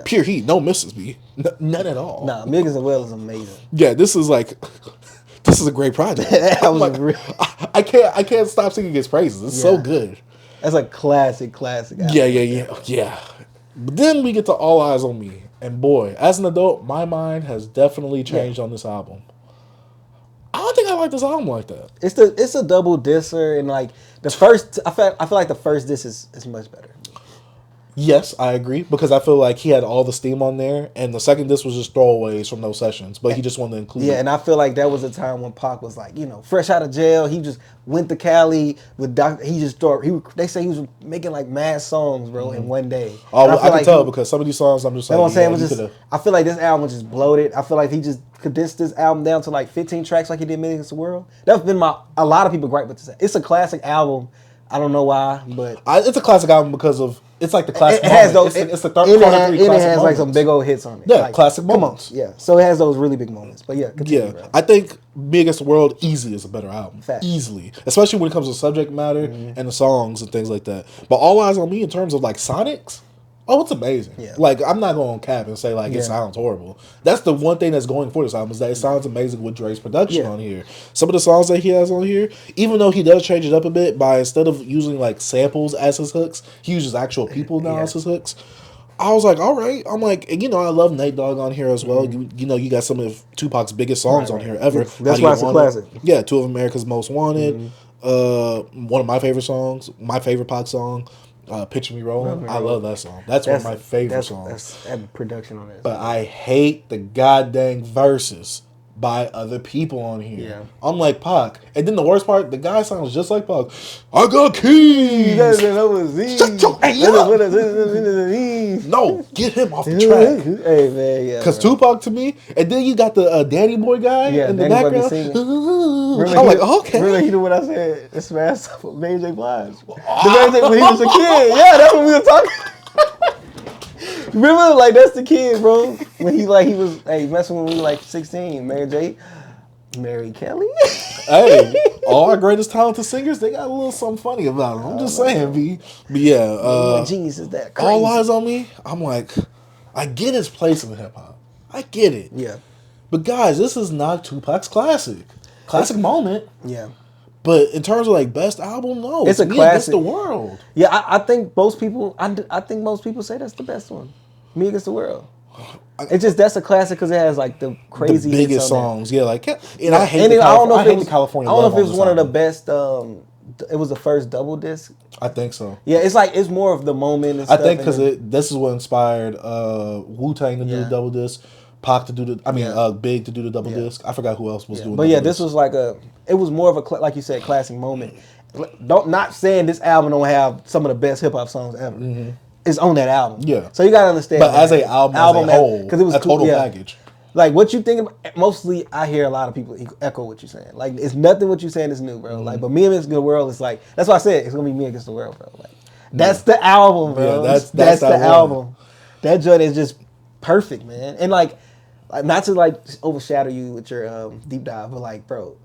[SPEAKER 1] Pure heat, no misses, B. None at all.
[SPEAKER 2] Nah, Me Against the World is amazing.
[SPEAKER 1] Yeah, this is a great project. I can't stop singing his praises. It's so good.
[SPEAKER 2] That's a classic album.
[SPEAKER 1] Yeah. But then we get to All Eyes on Me. And boy, as an adult, my mind has definitely changed on this album. I don't think I like this album like that.
[SPEAKER 2] It's a double disser, and like the first, I feel like the first diss is much better.
[SPEAKER 1] Yes, I agree, because I feel like he had all the steam on there, and the second disc was just throwaways from those sessions, but he just wanted to include it.
[SPEAKER 2] And I feel like that was a time when Pac was like, fresh out of jail. He just went to Cali with they say he was making like mad songs, bro, in one day.
[SPEAKER 1] Oh, I can tell because some of these songs I'm just like,
[SPEAKER 2] I'm saying, I feel like this album was just bloated. I feel like he just condensed this album down to like 15 tracks like he did Me Against the World. That's been a lot of people gripe with this. It's a classic album. I don't know why, but
[SPEAKER 1] it's a classic album because of it's like the classic.
[SPEAKER 2] It has those.
[SPEAKER 1] It's the third. It
[SPEAKER 2] has like some big old hits on it.
[SPEAKER 1] Yeah,
[SPEAKER 2] like,
[SPEAKER 1] classic moments.
[SPEAKER 2] Yeah, so it has those really big moments. But yeah, continue, bro.
[SPEAKER 1] I think Me Against the World easily is a better album.
[SPEAKER 2] Fact.
[SPEAKER 1] Easily, especially when it comes to subject matter and the songs and things like that. But All Eyes on Me in terms of like sonics. Oh, it's amazing. Yeah. Like, I'm not going to cap and say, like, it sounds horrible. That's the one thing that's going for this album is that it sounds amazing with Dre's production on here. Some of the songs that he has on here, even though he does change it up a bit by instead of using, like, samples as his hooks, he uses actual people now as his hooks. I was like, all right. I'm like, and, I love Nate Dogg on here as well. You got some of Tupac's biggest songs on here ever.
[SPEAKER 2] That's why it's a classic.
[SPEAKER 1] Yeah, Two of America's Most Wanted. One of my favorite songs, my favorite Pac song. Picture Me Rolling. I love that song. That's one of my favorite songs.
[SPEAKER 2] That's production on it.
[SPEAKER 1] But I hate the goddamn verses by other people on here. Yeah. I'm like Pac. And then the worst part, the guy sounds just like Pac. I got keys. Shut your No, get him off the track.
[SPEAKER 2] Hey, man, yeah.
[SPEAKER 1] Because Tupac to me, and then you got the Danny Boy guy in the background. I'm like, okay.
[SPEAKER 2] Remember, you know what I said? It's Smash Up with Mary J. Blige. The Mary J. when he was a kid. Yeah, that's what we were talking Remember, like, that's the kid, bro. When he was messing when we were like 16. Mary Kelly.
[SPEAKER 1] Hey, all our greatest talented singers, they got a little something funny about them. I'm just saying, B. But yeah,
[SPEAKER 2] genius is that crazy.
[SPEAKER 1] All Eyes on Me. I'm like, I get his place in hip hop. I get it.
[SPEAKER 2] Yeah.
[SPEAKER 1] But guys, this is not Tupac's classic moment.
[SPEAKER 2] Yeah.
[SPEAKER 1] But in terms of like best album, no,
[SPEAKER 2] it's a classic.
[SPEAKER 1] Against the World.
[SPEAKER 2] Yeah, I think most people. I think most people say that's the best one. Me Against the World. It's just that's a classic because it has like the crazy,
[SPEAKER 1] the biggest songs. Yeah, like and I hate.
[SPEAKER 2] I don't know if it was
[SPEAKER 1] California.
[SPEAKER 2] I don't know if it was one of the best. It was the first double disc.
[SPEAKER 1] I think so.
[SPEAKER 2] Yeah, it's more of the moment. And stuff.
[SPEAKER 1] I think because this is what inspired Wu-Tang to do the double disc. Pac to do Big to do the double disc. I forgot who else was doing.
[SPEAKER 2] But this was like it was more of a like you said, classic moment. Not saying this album don't have some of the best hip hop songs ever. Mm-hmm. It's on that album. Yeah. So you gotta understand.
[SPEAKER 1] But as an album as a whole, because it was a total package.
[SPEAKER 2] Like what you think about, mostly I hear a lot of people echo what you're saying. Like it's nothing what you're saying is new, bro. Mm-hmm. Like but Me Against the World is like that's why I said it's gonna be Me Against the World, bro. Like that's the album, bro. Yeah, that's the album. That joint is just perfect, man. And like not to like overshadow you with your deep dive, but like, bro,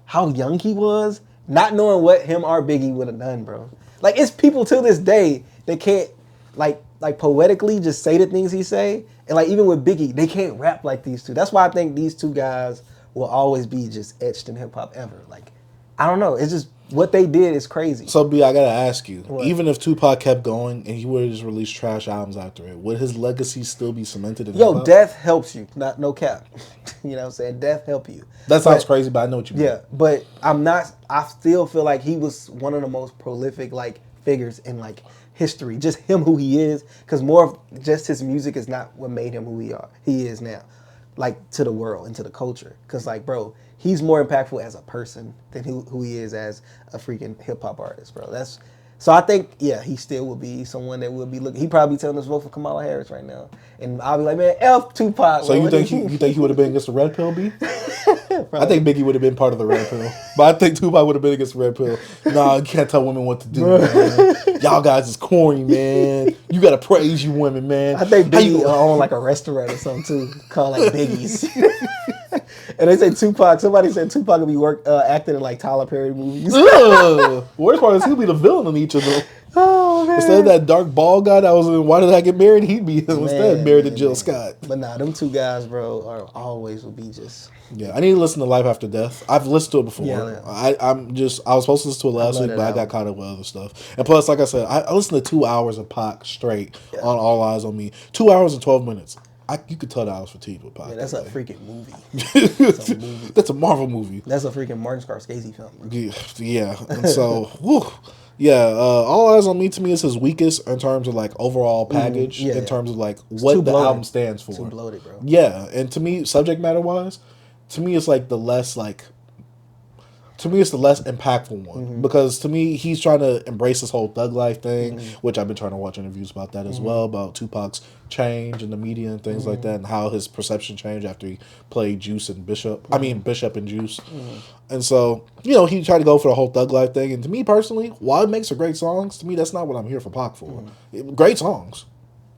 [SPEAKER 2] how young he was, not knowing what him or Biggie would have done, bro. Like it's people till this day that can't like poetically just say the things he say, and like even with Biggie, they can't rap like these two. That's why I think these two guys will always be just etched in hip hop ever. Like I don't know, it's just what they did is crazy.
[SPEAKER 1] So B, I gotta ask you, even if Tupac kept going and he would have just released trash albums after it, would his legacy still be cemented in hip hop?
[SPEAKER 2] Death helps you, no cap. You know what I'm saying? Death help you.
[SPEAKER 1] That sounds crazy, but I know what you mean.
[SPEAKER 2] Yeah, but I still feel like he was one of the most prolific like figures in like history. Just him who he is, because more of just his music is not what made him who he is now. Like to the world and to the culture. Because like, bro, he's more impactful as a person than who he is as a freaking hip hop artist, bro. So I think, he still would be someone that would be looking. He probably telling us vote for Kamala Harris right now, and I'll be like, man, F Tupac.
[SPEAKER 1] So you think he would have been against the red pill, B? I think Biggie would have been part of the red pill, but I think Tupac would have been against the red pill. Nah, you can't tell women what to do, man. Y'all guys is corny, man. You gotta praise you women, man.
[SPEAKER 2] I think Biggie owned like a restaurant or something too, called like Biggie's. And they say Tupac. Somebody said Tupac would be acting in like Tyler Perry movies.
[SPEAKER 1] Worst part is he'll be the villain in each of them.
[SPEAKER 2] Oh man!
[SPEAKER 1] Instead of that dark bald guy that was in Why Did I Get Married, he'd be instead married to Jill Scott.
[SPEAKER 2] But nah, them two guys, bro, are always will be just.
[SPEAKER 1] Yeah, I need to listen to Life After Death. I've listened to it before.
[SPEAKER 2] Yeah.
[SPEAKER 1] I was supposed to listen to it last week, but I got caught up with other stuff. And plus, like I said, I listened to 2 hours of Pac straight on All Eyez On Me. 2 hours and 12 minutes. You could tell that I was fatigued with Pac.
[SPEAKER 2] Yeah, that's a freaking movie.
[SPEAKER 1] That's a Marvel movie.
[SPEAKER 2] That's a freaking Martin Scorsese film. Bro.
[SPEAKER 1] Yeah, and so, All Eyez On Me to me is his weakest in terms of like overall package, in terms of like what the album stands for.
[SPEAKER 2] Too bloated, bro.
[SPEAKER 1] Yeah, and to me, subject matter wise, to me it's like the less like. To me, it's the less impactful one because to me, he's trying to embrace this whole thug life thing, which I've been trying to watch interviews about that as well, about Tupac's change in the media and things like that, and how his perception changed after he played Juice and Bishop. I mean, Bishop and Juice. And so, he tried to go for the whole thug life thing. And to me personally, while it makes for great songs, to me, that's not what I'm here for Pac for. Great songs.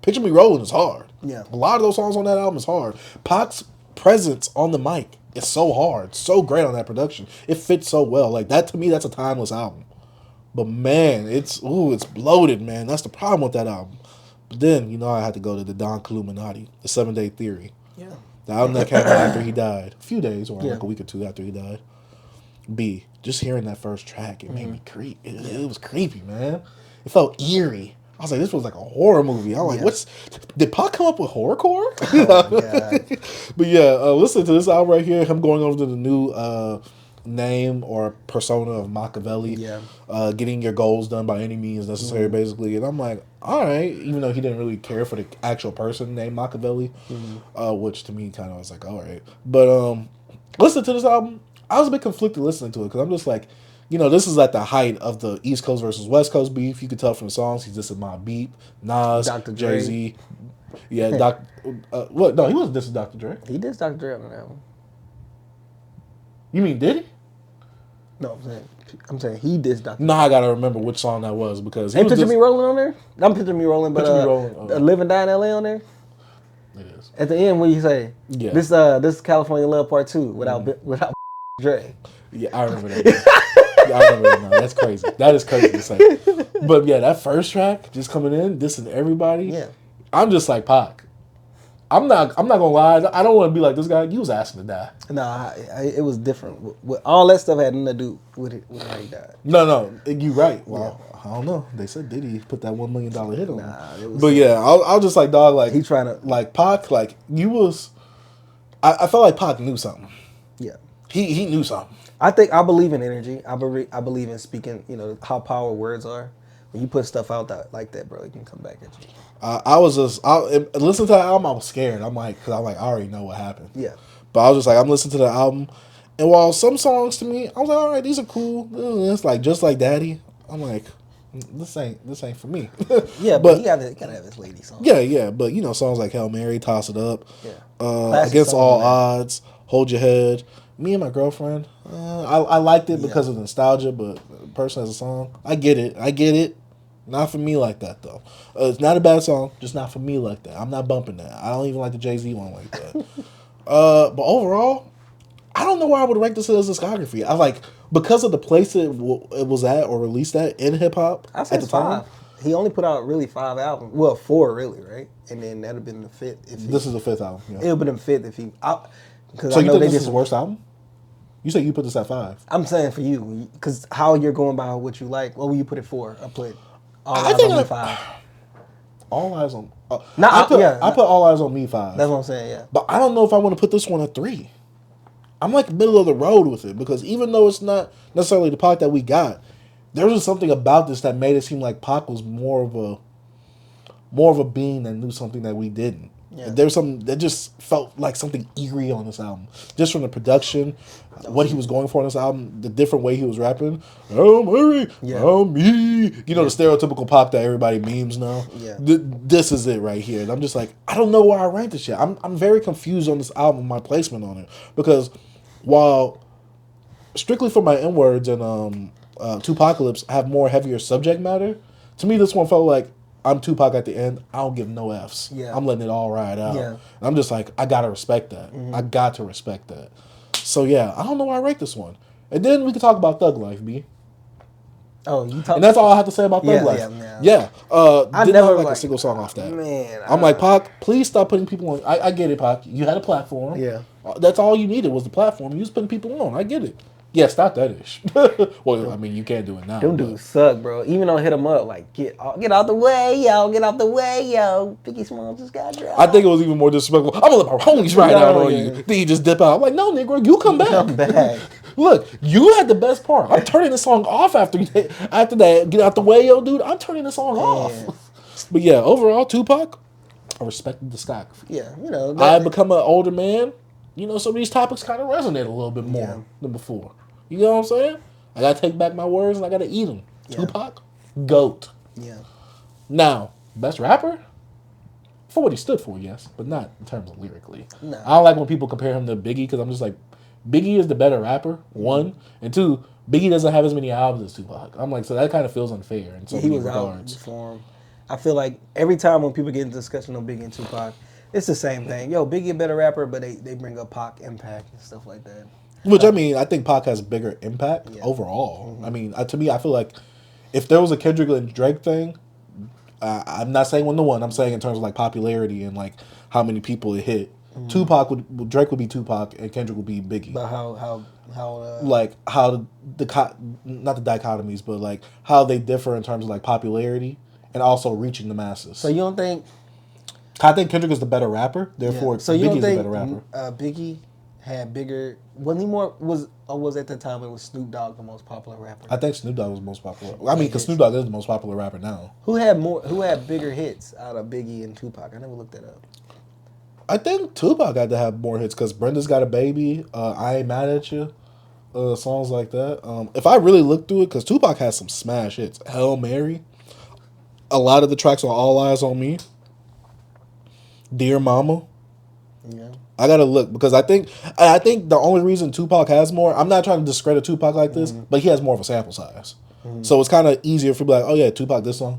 [SPEAKER 1] Picture Me Rolling is hard.
[SPEAKER 2] Yeah.
[SPEAKER 1] A lot of those songs on that album is hard. Pac's presence on the mic. It's so hard, so great on that production. It fits so well. Like that to me, that's a timeless album. But man, it's bloated, man. That's the problem with that album. But then, I had to go to the Don Killuminati, the 7 Day Theory.
[SPEAKER 2] Yeah.
[SPEAKER 1] The album that came out after he died. A few days or like a week or two after he died. Just hearing that first track, it made me creep. It was creepy, man. It felt eerie. I was like, this was like a horror movie. I'm like, did Pac come up with horrorcore? But listen to this album right here. Him going over to the new name or persona of Makaveli. Yeah. Getting your goals done by any means necessary, basically. And I'm like, all right. Even though he didn't really care for the actual person named Makaveli, which to me kind of was like, all right. But listen to this album. I was a bit conflicted listening to it because I'm just like, this is at the height of the East Coast versus West Coast beef. You could tell from the songs. He's dissing Mobb Deep, Nas,
[SPEAKER 2] Dr.
[SPEAKER 1] Jay-Z. Yeah, what? No, he wasn't dissing Dr. Dre.
[SPEAKER 2] He dissed Dr. Dre on that album.
[SPEAKER 1] You mean did he?
[SPEAKER 2] No, I'm saying he dissed Dr. Dre.
[SPEAKER 1] No, I gotta remember which song that was because
[SPEAKER 2] Ain't Picture Me Rolling on there? I'm Picture Me Rolling, but Live and Die in LA on there?
[SPEAKER 1] It is.
[SPEAKER 2] At the end when you say, this is California Love Part 2 without Dre.
[SPEAKER 1] Yeah, I remember that. I remember that now. That's crazy. That is crazy to say. But yeah, that first track just coming in, dissing everybody. Yeah. I'm just like Pac. I'm not gonna lie. I don't want to be like this guy. You was asking to die.
[SPEAKER 2] Nah, it was different. All that stuff had nothing to do with how he died.
[SPEAKER 1] No, you right. Well, I don't know. They said Diddy put that $1 million hit on him. But yeah, I was just like, dog, like
[SPEAKER 2] he trying to
[SPEAKER 1] like Pac, like you was. I felt like Pac knew something.
[SPEAKER 2] Yeah.
[SPEAKER 1] He knew something.
[SPEAKER 2] I believe in energy. I believe in speaking, how powerful words are. When you put stuff out like that, bro, it can come back at you.
[SPEAKER 1] I listening to that album, I was scared. I'm like, I already know what happened.
[SPEAKER 2] Yeah.
[SPEAKER 1] But I was just like, I'm listening to the album. And while some songs to me, I was like, all right, these are cool. It's like, Just Like Daddy. I'm like, this ain't for me.
[SPEAKER 2] Yeah, but he gotta have his lady song.
[SPEAKER 1] Yeah. But, songs like Hail Mary, Toss It Up. Yeah. Against All Odds, Hold Your Head. Me and My Girlfriend, I liked it because of nostalgia, but personally as a song, I get it. Not for me like that, though. It's not a bad song, just not for me like that. I'm not bumping that. I don't even like the Jay-Z one like that. But overall, I don't know where I would rank this as discography. I like, because of the place it was at or released at in hip-hop
[SPEAKER 2] at the time. He only put out really 5 albums. Well, 4 really, right? And then that would have been the 5th.
[SPEAKER 1] This is the 5th album, yeah.
[SPEAKER 2] It would have been 5th if he...
[SPEAKER 1] So you think this is the worst album? You say you put this at 5.
[SPEAKER 2] I'm saying for you, because how you're going by what you like. What will you put it for? I put All Eyez On Me 5.
[SPEAKER 1] All Eyez On... I put All Eyez On Me 5.
[SPEAKER 2] That's what I'm saying, yeah.
[SPEAKER 1] But I don't know if I want to put this one at 3. I'm like middle of the road with it, because even though it's not necessarily the Pac that we got, there was something about this that made it seem like Pac was more of a being that knew something that we didn't. Yeah. There's something that just felt like something eerie on this album. Just from the production, what he was going for on this album, the different way he was rapping. Oh, Mary, oh, me. The stereotypical Pac that everybody memes now. Yeah. This is it right here. And I'm just like, I don't know where I rank this shit. I'm very confused on this album, my placement on it. Because while strictly for my N words and Tupacalypse have more heavier subject matter. To me, this one felt like I'm Tupac at the end. I don't give no Fs.
[SPEAKER 2] Yeah.
[SPEAKER 1] I'm letting it all ride out.
[SPEAKER 2] Yeah.
[SPEAKER 1] And I'm just like, I gotta respect that. I got to respect that. So yeah, I don't know why I rate this one. And then we can talk about Thug Life, B.
[SPEAKER 2] Oh, you talk.
[SPEAKER 1] And that's all I have to say about Thug Life. Yeah.
[SPEAKER 2] I
[SPEAKER 1] did
[SPEAKER 2] never
[SPEAKER 1] not like a single song off that.
[SPEAKER 2] Man,
[SPEAKER 1] I'm like, Pac, please stop putting people on. I get it, Pac. You had a platform.
[SPEAKER 2] Yeah.
[SPEAKER 1] That's all you needed was the platform. You was putting people on. I get it. Yeah, stop that ish. Well, I mean, you can't do it now.
[SPEAKER 2] Them dudes suck, bro. Even on Hit 'Em Up, like, get out the way, yo. Get out the way, yo. Biggie Smalls just got dropped.
[SPEAKER 1] I think it was even more disrespectful. I'm gonna let my homies ride out on you. Then you just dip out. I'm like, no, nigga, you come back.
[SPEAKER 2] Come back.
[SPEAKER 1] Look, you had the best part. I'm turning the song off after that. Get out the way, yo, dude. I'm turning the song off. But yeah, overall, Tupac, I respected the discography.
[SPEAKER 2] Yeah, you know.
[SPEAKER 1] I've become an older man. You know, some of these topics kind of resonate a little bit more than before. You know what I'm saying? I gotta take back my words and I gotta eat them. Yeah. Tupac, GOAT.
[SPEAKER 2] Yeah.
[SPEAKER 1] Now, best rapper? For what he stood for, yes, but not in terms of lyrically.
[SPEAKER 2] No.
[SPEAKER 1] I don't like when people compare him to Biggie because I'm just like, Biggie is the better rapper, one. And two, Biggie doesn't have as many albums as Tupac. I'm like, so that kind of feels unfair in so many regards.
[SPEAKER 2] Out him. I feel like every time when people get into discussion on Biggie and Tupac, it's the same thing. Yo, Biggie a better rapper, but they bring up Pac impact and stuff like that.
[SPEAKER 1] Which, I mean, I think Pac has bigger impact overall. I mean, to me, I feel like if there was a Kendrick and Drake thing, I'm not saying 1-to-1. I'm saying in terms of like popularity and like how many people it hit. Drake would be Tupac and Kendrick would be Biggie.
[SPEAKER 2] But how
[SPEAKER 1] like how not the dichotomies, but like how they differ in terms of like popularity and also reaching the masses.
[SPEAKER 2] So you don't think?
[SPEAKER 1] I think Kendrick is the better rapper. Therefore,
[SPEAKER 2] so you
[SPEAKER 1] Biggie
[SPEAKER 2] don't think
[SPEAKER 1] is the better rapper.
[SPEAKER 2] Biggie had bigger? Wasn't he more? Was at the time it was Snoop Dogg the most popular rapper?
[SPEAKER 1] I think Snoop Dogg was the most popular. I mean, because Snoop Dogg is the most popular rapper now.
[SPEAKER 2] Who had bigger hits out of Biggie and Tupac? I never looked that up.
[SPEAKER 1] I think Tupac had to have more hits because Brenda's Got a Baby, I Ain't Mad at You, songs like that. If I really look through it, because Tupac has some smash hits. Hail Mary, a lot of the tracks on All Eyez on Me, Dear Mama.
[SPEAKER 2] Yeah.
[SPEAKER 1] I gotta look because I think the only reason Tupac has more, I'm not trying to discredit Tupac like this, but he has more of a sample size. So it's kind of easier for me like, oh yeah, Tupac, this song.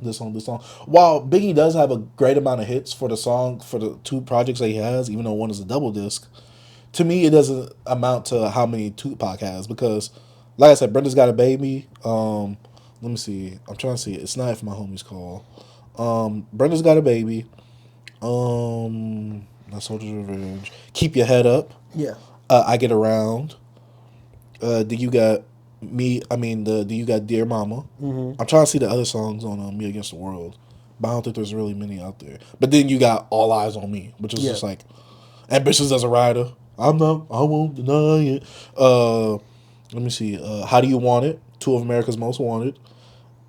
[SPEAKER 1] While Biggie does have a great amount of hits for the two projects that he has, even though one is a double disc, to me it doesn't amount to how many Tupac has because, like I said, Brenda's Got a Baby. Let me see. I'm trying to see. It's not If My Homies Call. Brenda's Got a Baby. Not Soldier's Revenge. Keep Your Head Up.
[SPEAKER 2] Yeah.
[SPEAKER 1] I Get Around. Do You Got Me? I mean, Do You Got Dear Mama? I'm trying to see the other songs on Me Against the World, but I don't think there's really many out there. But then you got All Eyez on Me, which is just like ambitious as a writer. I won't deny it. Let me see. How Do You Want It? Two of America's Most Wanted.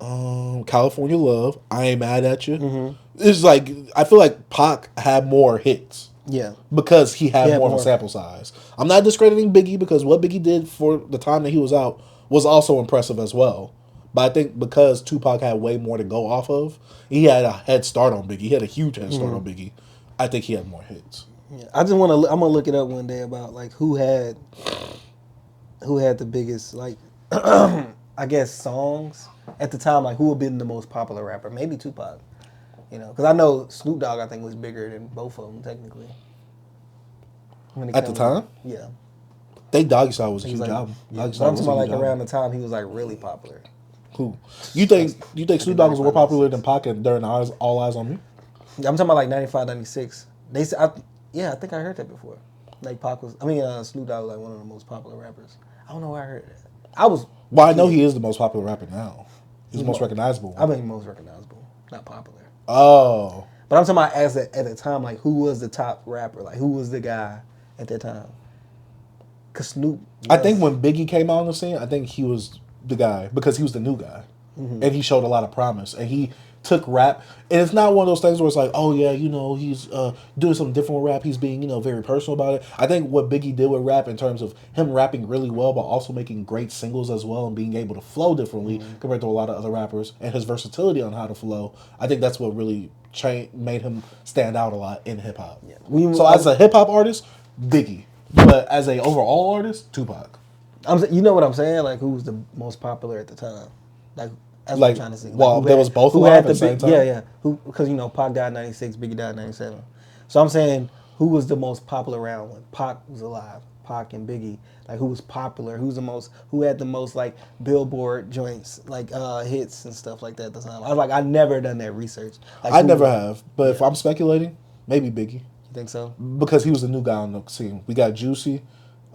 [SPEAKER 1] California Love. I Ain't Mad at You. It's like I feel like Pac had more hits.
[SPEAKER 2] Yeah.
[SPEAKER 1] Because he had more of a sample size. I'm not discrediting Biggie because what Biggie did for the time that he was out was also impressive as well. But I think because Tupac had way more to go off of, he had a head start on Biggie. He had a huge head start on Biggie. I think he had more hits.
[SPEAKER 2] Yeah. I just want to. I'm gonna look it up one day about like who had the biggest like I guess songs at the time. Like who had been the most popular rapper? Maybe Tupac. You know, because I know Snoop Dogg, I think, was bigger than both of them, technically.
[SPEAKER 1] At the time?
[SPEAKER 2] Yeah.
[SPEAKER 1] They Doggy Style was a huge album.
[SPEAKER 2] I'm talking about like around the time he was like really popular.
[SPEAKER 1] Who? You think Snoop Dogg was more popular than Pac during All Eyez on Me?
[SPEAKER 2] I'm talking about like 95, 96. They said, I think I heard that before. Like Snoop Dogg was like one of the most popular rappers. I don't know where I heard that.
[SPEAKER 1] Well, I know he is the most popular rapper now. He's the most recognizable.
[SPEAKER 2] I mean, most recognizable, not popular.
[SPEAKER 1] Oh.
[SPEAKER 2] But I'm talking about at the time, like who was the top rapper? Like who was the guy at that time? Cause Snoop.
[SPEAKER 1] I think when Biggie came out on the scene, I think he was the guy because he was the new guy, and he showed a lot of promise, and he took rap. And it's not one of those things where it's like, oh yeah, he's doing something different with rap. He's being very personal about it. I think what Biggie did with rap in terms of him rapping really well, but also making great singles as well and being able to flow differently compared to a lot of other rappers, and his versatility on how to flow. I think that's what really made him stand out a lot in hip hop. Yeah. So as a hip hop artist, Biggie. But as a overall artist, Tupac.
[SPEAKER 2] You know what I'm saying? Like, who was the most popular at the time? Like, that's what I'm trying to see. Like,
[SPEAKER 1] well, there was both alive at the same time.
[SPEAKER 2] Yeah. Because Pac died in 96, Biggie died in 97. So I'm saying, who was the most popular around when Pac was alive? Pac and Biggie. Like, who was popular? Who had the most, like, Billboard joints, like, hits and stuff like that at the time? I never done that research. Like,
[SPEAKER 1] I never have. But if I'm speculating, maybe Biggie.
[SPEAKER 2] You think so?
[SPEAKER 1] Because he was the new guy on the scene. We got Juicy.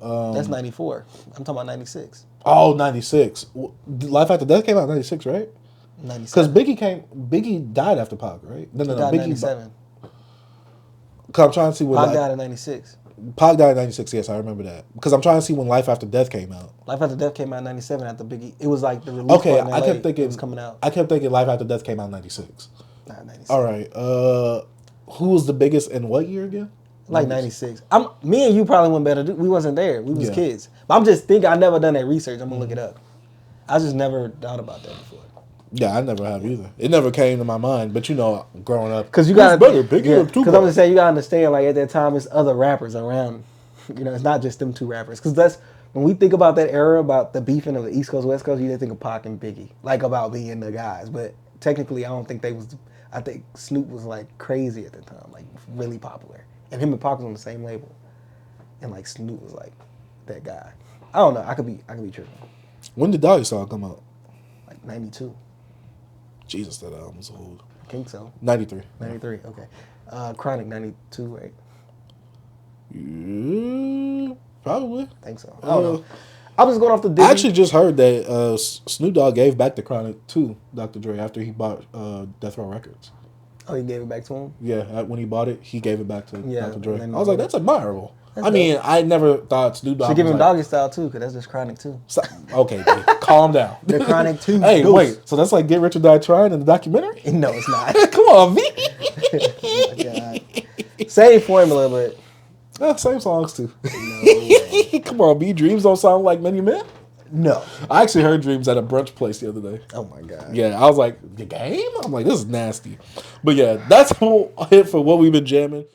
[SPEAKER 2] That's 94. I'm talking about 96.
[SPEAKER 1] Oh, 96. Life After Death came out in 96, right?
[SPEAKER 2] 97.
[SPEAKER 1] Because Biggie died after Pac, right?
[SPEAKER 2] No, Biggie 97.
[SPEAKER 1] Because I'm trying to see when
[SPEAKER 2] Pac died in 96.
[SPEAKER 1] Pac died in 96, yes, I remember that. Because I'm trying to see when Life After Death came out.
[SPEAKER 2] Life After Death came out in 97 after Biggie. It was like the release
[SPEAKER 1] okay,
[SPEAKER 2] in LA,
[SPEAKER 1] I kept thinking
[SPEAKER 2] it was coming out.
[SPEAKER 1] I kept thinking Life After Death came out in 96.
[SPEAKER 2] Not 96.
[SPEAKER 1] All right. Who was the biggest in what year again?
[SPEAKER 2] Like 96. Me and you probably wouldn't better. We wasn't there. We was kids. But I'm just thinking, I never done that research. I'm going to look it up. I just never thought about that before.
[SPEAKER 1] Yeah, I never have either. It never came to my mind. But growing up.
[SPEAKER 2] Because you got to. Because I'm going to say, you got to understand, like, at that time, it's other rappers around. It's not just them two rappers. Because when we think about that era, about the beefing of the East Coast, West Coast, you think of Pac and Biggie. Like, about being the guys. But technically, I don't think they was. I think Snoop was, like, crazy at the time. Like, really popular. And him and Pac was on the same label. And, like, Snoop was, like, that guy. I don't know. I could be tripping.
[SPEAKER 1] When did Doggy Style come out?
[SPEAKER 2] Like, 92.
[SPEAKER 1] Jesus, that album's old.
[SPEAKER 2] I think so.
[SPEAKER 1] 93.
[SPEAKER 2] 93, okay. Chronic, 92, right?
[SPEAKER 1] Yeah, probably.
[SPEAKER 2] I think so. I don't know. I was going off the Diddy.
[SPEAKER 1] I actually just heard that Snoop Dogg gave back the Chronic to Dr. Dre after he bought Death Row Records.
[SPEAKER 2] Oh, he gave it back to him?
[SPEAKER 1] Yeah, when he bought it, he gave it back to Dr. Dre. I
[SPEAKER 2] I
[SPEAKER 1] was like, that's admirable. I never thought Snoop Dogg
[SPEAKER 2] should give him Doggy Style, too, because that's just Chronic, too.
[SPEAKER 1] Okay, calm down.
[SPEAKER 2] The Chronic, too.
[SPEAKER 1] Hey, wait, so that's like Get Rich or Die Trying in the documentary?
[SPEAKER 2] No, it's not.
[SPEAKER 1] Come on, V.
[SPEAKER 2] Oh, my God. Same formula, but...
[SPEAKER 1] Same songs, too.
[SPEAKER 2] No.
[SPEAKER 1] Come on, V. Dreams don't sound like Many Men?
[SPEAKER 2] No.
[SPEAKER 1] I actually heard Dreams at a brunch place the other day.
[SPEAKER 2] Oh, my God.
[SPEAKER 1] Yeah, I was like, the game? I'm like, this is nasty. But yeah, that's it for what we've been jamming.